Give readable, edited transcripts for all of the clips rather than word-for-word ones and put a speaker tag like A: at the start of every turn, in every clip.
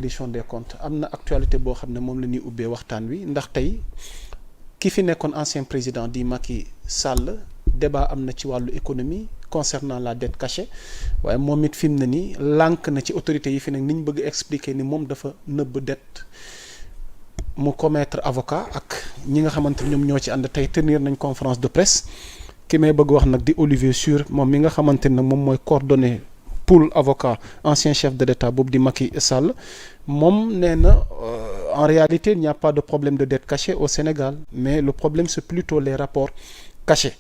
A: reddition des comptes am na actualité boo xam ne moom la ñuy ubbee waxtaan wi ndax tey ki fi nekkoon ancien président di Macky Sall débat am na ci wàllu économie concernant la dette cachée waaye moom it fi mu ne nii lànk na ci autorités yi fi nekk ni ñu bëgg expliquer ni moom dafa nëbb dette mu commettre avocat ak ñi nga xamante ni ñoom ñoo ci ànd tey tenir nañ conférence de presse ki may bëgg wax nag di Olivier Sur moom mi nga xamante ne moom mooy coordonné pool avocat ancien chef de l'État boobu di Macky Sall moom nee na en réalité il n'y a pas de problème de dette cachée au Sénégal mais le problème c'est plutôt les rapports cachés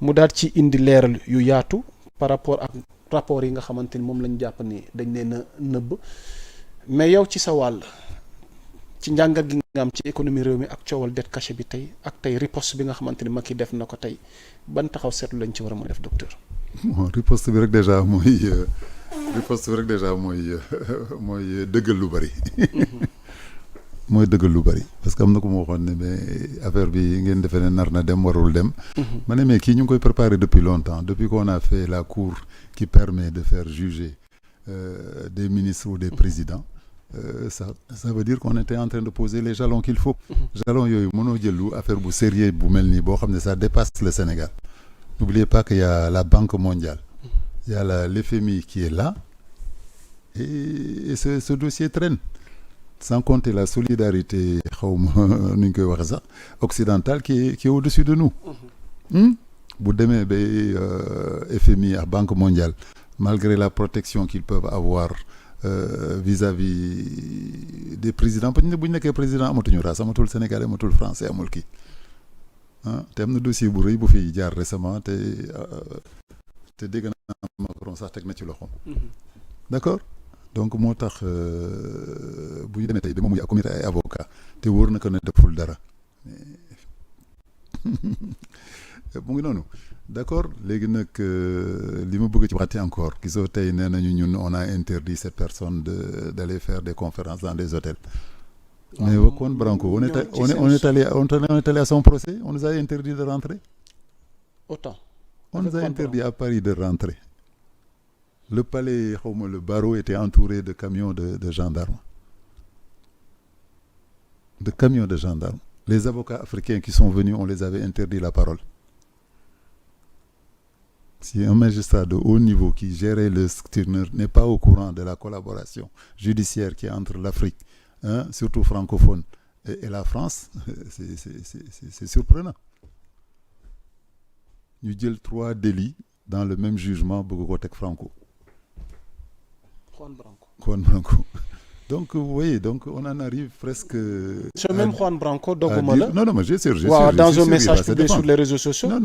A: mu daal ci indi leeral yu yaatu par rapport ak rapport yi nga xamante ni moom lañ jàpp ni dañ leen a nëbb mais yow ci sa wàll ci njàngat gi nga am ci économie réew mi ak coowal dette cachée bi tey ak tey riposte bi nga xamante ni Macky def na ko tey ban taxaw seetlu lañ ci war a mën a def docteur.
B: bon riposte bi rek déjà mooy dëggal lu bari. mooy dëggal lu bari parce que am na ko ma waxoon ne mais affaire bi ngeen defee ne nar na dem warul dem. ma ne mais kii ñu ngi koy préparer depuis longtemps depuis qu'on a fait la cour qui permet de faire juger des ministres ou des présidents. Ça veut dire qu'on était en train de poser les jalons qu'il faut. jalons yooyu mënoo jëlu affaire bu sérieux bu mel nii boo xam ne ça dépasse le Sénégal. N'oubliez pas qu'il y a la Banque mondiale, il y a l'FMI qui est là, et ce dossier traîne. Sans compter la solidarité occidentale qui est au-dessus de nous. Bu demee ba FMI ak Banque mondiale, malgré la protection qu'ils peuvent avoir vis-à-vis des présidents, bu ñu nekkee président amatuñu race, amatul Sénégalais, amatul français, amul kii. te am na dossier bu rëy bu fi jaar récemment te dégg naa Macron sax teg na ci loxoom. D'accord donc moo tax bu ñu demee tey ba moom muy comité ay avocat te wóor na ko ne deful dara mu ngi noonu d'accord léegi nag li ma bëgg ci waxati encore gisoo tey nee nañu ñun on a interdit cette personne d'aller faire des conférences dans des hôtels. Mais Juan Branco, on est allé à son procès, on nous a interdit de rentrer.
A: Autant.
B: On nous a interdit à Paris de rentrer. Le palais, le barreau était entouré de camions de gendarmes. De camions de gendarmes. Les avocats africains qui sont venus, on les avait interdit la parole. Si un magistrat de haut niveau qui gérait le secteur n'est pas au courant de la collaboration judiciaire qui est entre l'Afrique, surtout francophone, et la France, c'est surprenant. Ñu jël 3 délits dans le même jugement bëgg ko teg Franco. Juan Branco. Donc vous voyez, donc on en arrive presque.
A: Ce même Juan Branco dogguma la.
B: Non mais j'ai sûr.
A: Dans un message publié sur les réseaux sociaux.
B: Non,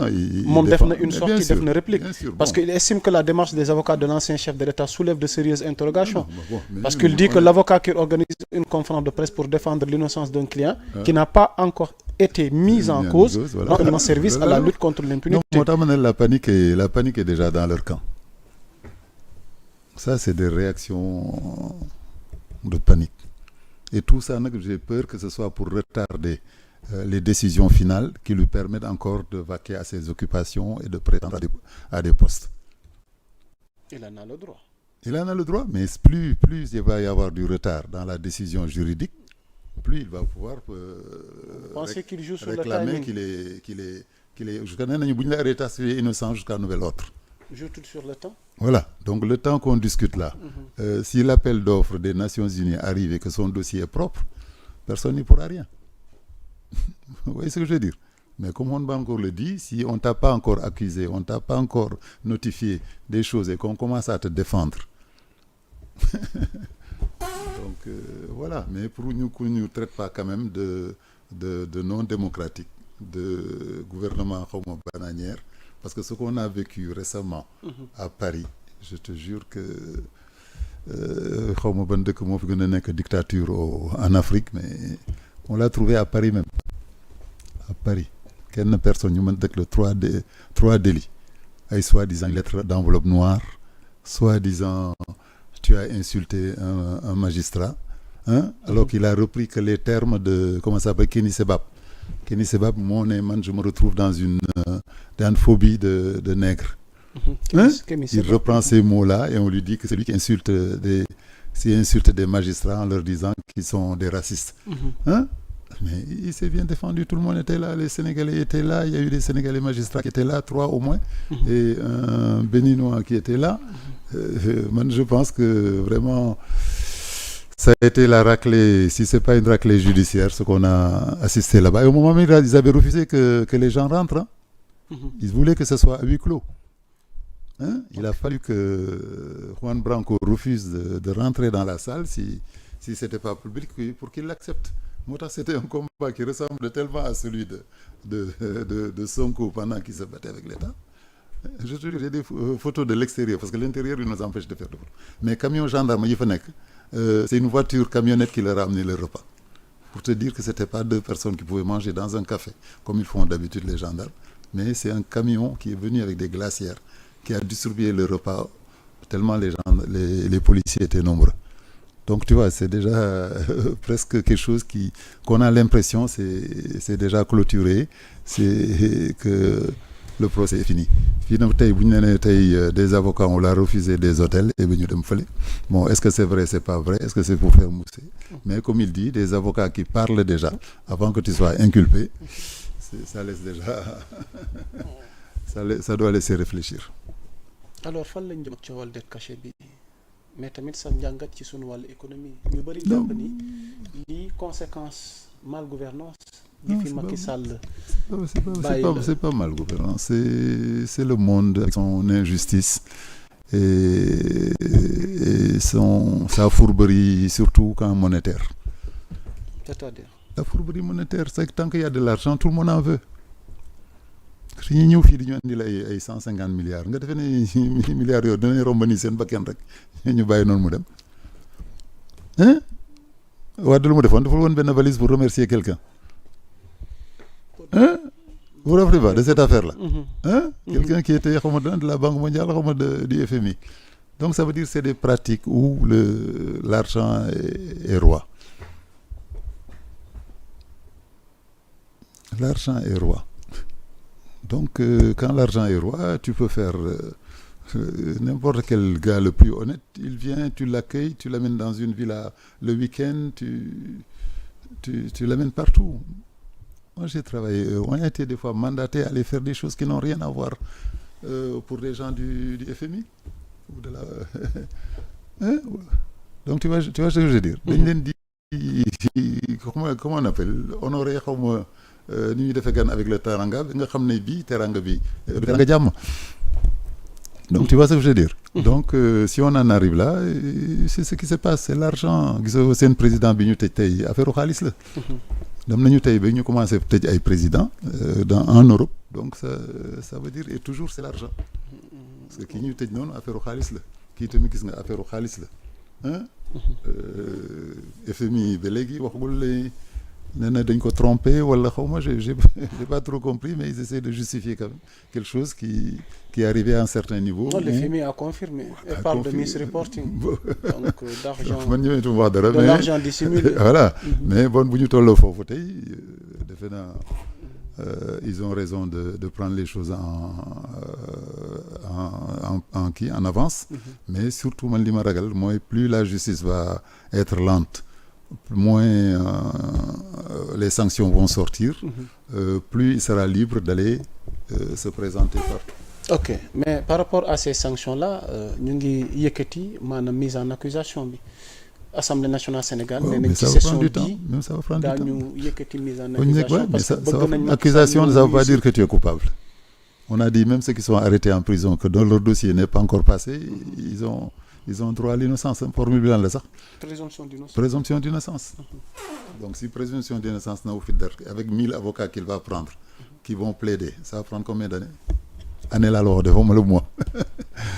A: moom def na une sortie, def na réplique. Parce qu'il estime que la démarche des avocats de l'ancien chef de l'État soulève de sérieuses interrogations. Parce qu'il dit que l'avocat qui organise une conférence de presse pour défendre l'innocence d'un client qui n'a pas encore été mise en cause rend un service à la lutte contre l'impunité.
B: Moo tax ma ne la panique est déjà dans leur camp. Ça c'est des réactions de panique. Et tout ça, j'ai peur que ce soit pour retarder les décisions finales qui lui permettent encore de vaquer à ses occupations et de prétendre à des postes.
A: Il en a le droit.
B: Il en a le droit, mais plus il va y avoir du retard dans la décision juridique, plus il va pouvoir
A: qu'il joue sur
B: réclamer
A: le
B: qu'il est jusqu'à innocent jusqu'à nouvel ordre.
A: Joue tout sur le temps.
B: Voilà, donc le temps qu'on discute là, si l'appel d'offres des Nations Unies arrive et que son dossier est propre, personne n'y pourra rien. Vous voyez ce que je veux dire? Mais comme on va encore le dit, si on t'a pas encore accusé, on t'a pas encore notifié des choses et qu'on commence à te défendre. Donc voilà, mais pour nous qu'on ne nous traite pas quand même de non démocratique, de gouvernement comme bananière. Parce que ce qu'on a vécu récemment à Paris, je te jure que xaw ma ban dëkk moo fi gën a nekk dictature en Afrique, mais on l'a trouvé à Paris même. À Paris. Quelle personne ñu mën dëkk le 3 délits. Ay soi-disant lettre d'enveloppe noire, soi-disant tu as insulté un magistrat, alors qu'il a repris que les termes de, comment ça s'appelle, Kéni Sebab, je me retrouve dans une phobie de nègre. Il reprend ces mots-là et on lui dit que c'est lui qui insulte s'il insulte des magistrats en leur disant qu'ils sont des racistes. Hein? Mais il s'est bien défendu, tout le monde était là, les Sénégalais étaient là, il y a eu des Sénégalais magistrats qui étaient là, 3 au moins, et un Béninois qui était là. Moi, je pense que vraiment, ça a été la raclée, si ce n'est pas une raclée judiciaire, ce qu'on a assisté là-bas. Et au moment où ils avaient refusé que les gens rentrent, hein. Ils voulaient que ce soit à huis clos. Hein? Il a fallu que Juan Branco refuse de rentrer dans la salle si ce n'était pas public pour qu'il l'accepte. Moi, c'était un combat qui ressemble tellement à celui de Sonko pendant qu'il se battait avec l'État. Je te dis, j'ai des photos de l'extérieur, parce que l'intérieur, il nous empêche de faire de photos. Mais camion gendarme, c'est une voiture camionnette qui leur a amené le repas. Pour te dire que ce n'était pas 2 personnes qui pouvaient manger dans un café, comme ils font d'habitude les gendarmes, mais c'est un camion qui est venu avec des glacières, qui a distribué le repas, tellement les policiers étaient nombreux. Donc tu vois, c'est déjà presque quelque chose qu'on a l'impression c'est déjà clôturé, c'est que le procès est fini. Finalement, des avocats on l'a refusé des hôtels et venu de Mfale. Bon, est-ce que c'est vrai, c'est pas vrai, est-ce que c'est pour faire mousser? Mais comme il dit, des avocats qui parlent déjà avant que tu sois inculpé, ça laisse déjà ça doit laisser réfléchir.
A: Alors fan lañ jëm ci wàllu dette cachée bi mais tamit sa njàngat ci sunu wàllu économie ñu bëri jàpp ni lii conséquence mal gouvernance di fi Macky Sall
B: c'est pas mal gouvernance, c'est le monde avec son injustice et sa fourberie, surtout quand monétaire.
A: C'est-à-dire
B: la fourberie monétaire, c'est que tant qu'il y a de l'argent, tout le monde en veut. Si ñu ñëw fii di ñu andi la ay 150 milliards nga defee ne milliards yooyu dinañ romb ni seen bakkan rek ñu bàyyi noonu mu dem. Hein? Wade lu mu defoon dafa woon benn valise pour remercier quelqu'un. Hein? Vous vous rappelez pas de cette affaire-là? Hein? Quelqu'un qui était de la Banque mondiale, du FMI. Donc ça veut dire que c'est des pratiques où l'argent est roi. L'argent est roi. Donc, quand l'argent est roi, tu peux faire n'importe quel gars le plus honnête. Il vient, tu l'accueilles, tu l'amènes dans une villa le week-end, tu l'amènes partout. Moi, j'ai travaillé, on a été des fois mandatés à aller faire des choses qui n'ont rien à voir pour des gens du FMI. Ou de la, hein? Donc, tu vois ce que je veux dire. Comment on appelle? Honorer comme... ni ñuy defee gan avec le teranga bi nga xam ne bii teranga bi teranga jàmm. Donc tu vois ce que je veux dire. Donc si on en arrive là, c'est ce qui se passe, c'est l'argent. Gisoo seen président bi ñu tëj tey affaire u xaalis la. dem nañu tey ba ñu commencé tëj ay président en Europe. Donc ça veut dire et toujours c'est l'argent. Parce que kii ñu tëj noonu affaire u xaalis la kii tamit gis nga affaire u xaalis la. Hein? FMI ba léegi waxagul lay nee na dañ ko trompé wala xaw ma j'ai pas trop compris, mais ils essaient de justifier quand même quelque chose qui est arrivé à un certain niveau.
A: Non, le FMI a confirmé. Il parle de misreporting. Donc d'argent.
B: Man ñëwee wax dara
A: de l'argent dissimulé.
B: Voilà. Mais bon bu ñu tolloo foofu tey defe naa ils ont raison de prendre les choses en avance. Mais surtout man li ma ragal mooy plus la justice va être lente, moins les sanctions vont sortir, plus il sera libre d'aller se présenter partout.
A: Ok, mais par rapport à ces sanctions-là ñu ngi yëkkati maanaam mise en accusation bi Assemblée nationale Sénégal.
B: Ouais, mais ça va prendre du temps. Même ça va prendre du temps.
A: daañu yëkkati mise en accusation.
B: Parce que bëgg nañ accusation ne ça veut pas dire que tu es coupable. On a dit même ceux qui sont arrêtés en prison que dans leur dossier n'est pas encore passé, ils ont droit à l'innocence. Formule bi lan la sax. Présomption d'innocence. Donc si présomption d'innocence na wu fi dara avec 1000 avocats qu'il va prendre qui vont plaider, ça va prendre combien d'années? Année la wax defoo ma le mois.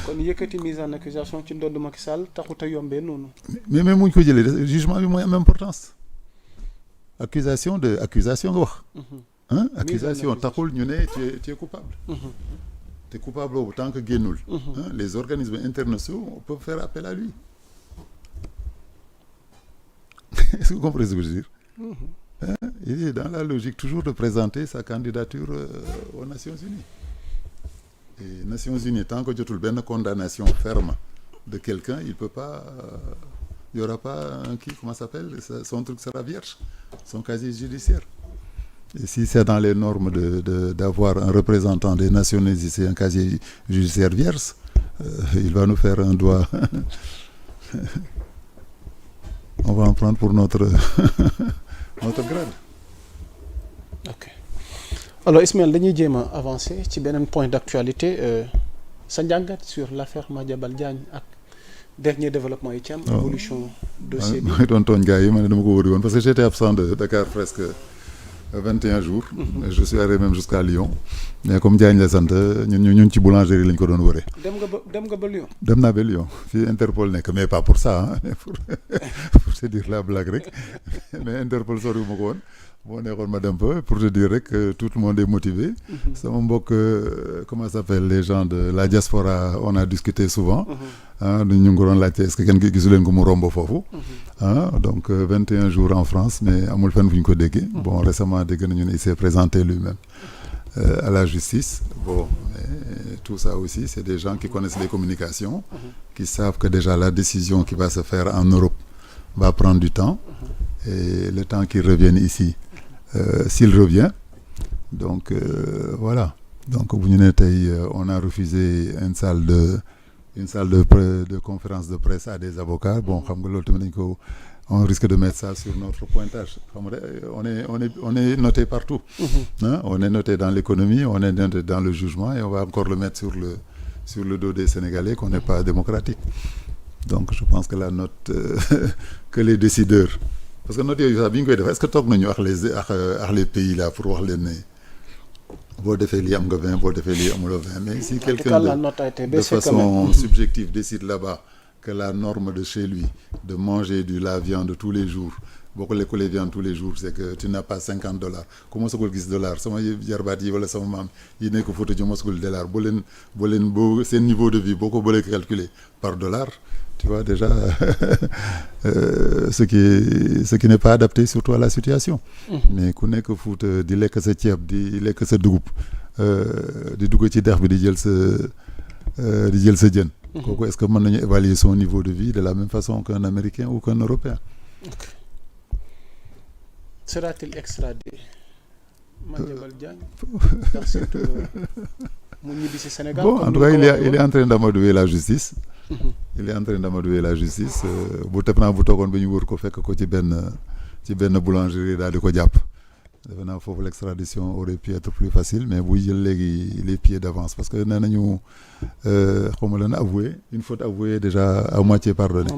A: Kon yëkkati mise en accusation ci ndodd Macky Sall taxut a yombee noonu.
B: Mais même mu ñu ko jëlee jugement bi mooy am importance. Accusation nga wax. Hein? Accusation taxul ñu ne tu es coupable. Te coupable boobu tant que génnul. Les organismes internationaux peuvent faire appel à lui. Est-ce que vous comprenez ce que je veux dire? Hein? Il est dans la logique toujours de présenter sa candidature aux Nations Unies. Et Nations Unies, tant que jotul benn condamnation ferme de quelqu'un, il peut pas il y aura pas comment ça s'appelle, son truc sera vierge, son casier judiciaire. Et si c'est dans les normes d'avoir un représentant des Nations Unies, c'est un casier judiciaire vierge, il va nous faire un doigt. On va en prendre pour notre grade.
A: ok alors Ismaël dañuy jéem a avancer ci beneen point d'actualité sa njàngat sur l'affaire Madiambal Diagne ak dernier développement yi ci am. évolution dossier bi.
B: maa ngi doon tooñ gars yi ma ne dama ko wëri woon parce que j'étais absent de Dakar presque 21 jours. Je suis arrivé même jusqu'à Lyon. mais comme Diagne la sant ñun ci boulangerie lañ ko doon wëree.
A: dem nga ba Lyon.
B: dem naa ba Lyon fii Interpol nekk mais pas pour ça hein, mais pour te dire la blague rek mais Interpol soriwuma ko woon boo nekkoon ma dem fa pour te dire rek tout le monde est motivé. sama mbokk comment ça s'appelle les gens de la diaspora on a discuté souvent. ah ñu ngi ko doon laajte est-ce que kenn gisu leen ko mu romb foofu. ah donc 21 jours en France mais amul fenn fu ñu ko déggee. bon récemment dégg nañu ne il s'est présenté lui-même à la justice. Bon mais tout ça aussi c'est des gens qui connaissent les communications. qui savent que déjà la décision qui va se faire en Europe va prendre du temps. et le temps qu'il revienne ici. S'il revient donc voilà donc bu ñu nee tey on a refusé une salle de conférence de presse à des avocats bon xam nga loolu tamit dañ ko on risque de mettre ça sur notre pointage xam nga on est noté partout. Hein? On est noté dans l'économie on est noté dans le jugement et on va encore le mettre sur le dos des Sénégalais qu'on n'est pas démocratique donc je pense que la note que les décideurs parce que note yooyu sax bi ñu koy def est-ce que toog nañu ak les pays là pour wax leen ne boo defee lii am nga 20 boo defee lii amuloo 20 mais si quelqu'un de façon subjective décide là-bas que la norme de chez lui de manger la viande tous les jours boo ko lekkulee viande tous les jours c'est que tu n'as pas $50 ku mosagul gis dollar sama jarbaat yi wala sama maam yi nekk Fouta ji mosagul dollar boo seen niveau de vie boo ko bëlee calculer par dollar tu vois déjà ce qui n'est pas adapté surtout à la situation. mais ku nekk Fouta di lekk sa ceeb di lekk sa dugub di dugg ci dex bi di jël sa jën. kooku est-ce que mën nañu évaluer son niveau de vie de la même façon qu'un Américain ou qu'un Européen.
A: Okay. Sera-t-il extradé Madiambal Diagne ndax surtout mu ñibbi ci Sénégal.
B: Bon en tout cas il est en train d'amadouer la justice. Il est en train d'amadouer la justice bu teg naa bu toogoon ba ñu wër ko fekk ko ci benn boulangerie daal di ko jàpp defe naa foofu l'extradition aurait pu être plus facile mais buy jël léegi les pieds d'avance parce que nee nañu xaw ma leen avoué une faute avouée déjà à moitié pardonnée.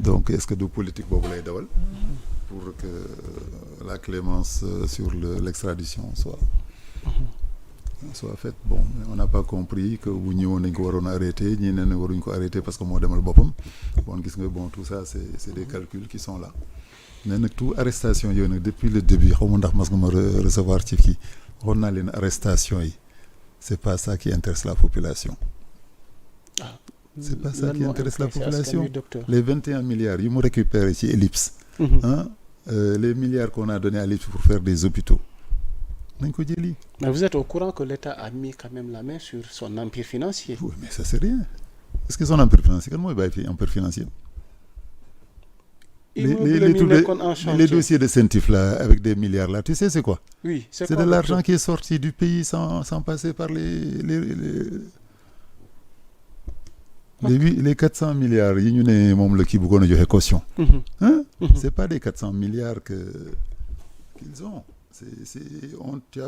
B: Donc est-ce que du politique boobu lay dawal pour que la clémence sur l'extradition soit faite bon on n'a pas compris que bu ñëwoon nañ ko waroon a arrêter ñii ne waruñ ko arrêter parce que moo demal boppam bon gis nga bon tout ça c'est des calculs qui sont là mais nag tout arrestation yooyu nag depuis le début xaw ma ndax mas nga ma recevoir ci kii waxoon naa leen arrestation yi c'est pas ça qui intéresse la population. C'est pas ça qui intéresse la population. Les 21 milliards yi mu récupéré ci Ellipse. Les milliards qu'on a donné à Ellipse pour faire des hôpitaux. nañ ko jëli.
A: Mais vous êtes au courant que l'État a mis quand même la main sur son empire financier.
B: Oui, mais ça c'est rien. Est-ce que son empire financier kan mooy bàyyi fii empire financier. Les dossiers de Sentif là avec des milliards là tu sais c'est quoi?
A: Oui, c'est
B: de l'argent qui est sorti du pays sans passer par les 400 milliards yi ñu ne moom la kii bëggoon a joxe caution. Hein? C'est pas des 400 milliards qu'ils ont. Tu as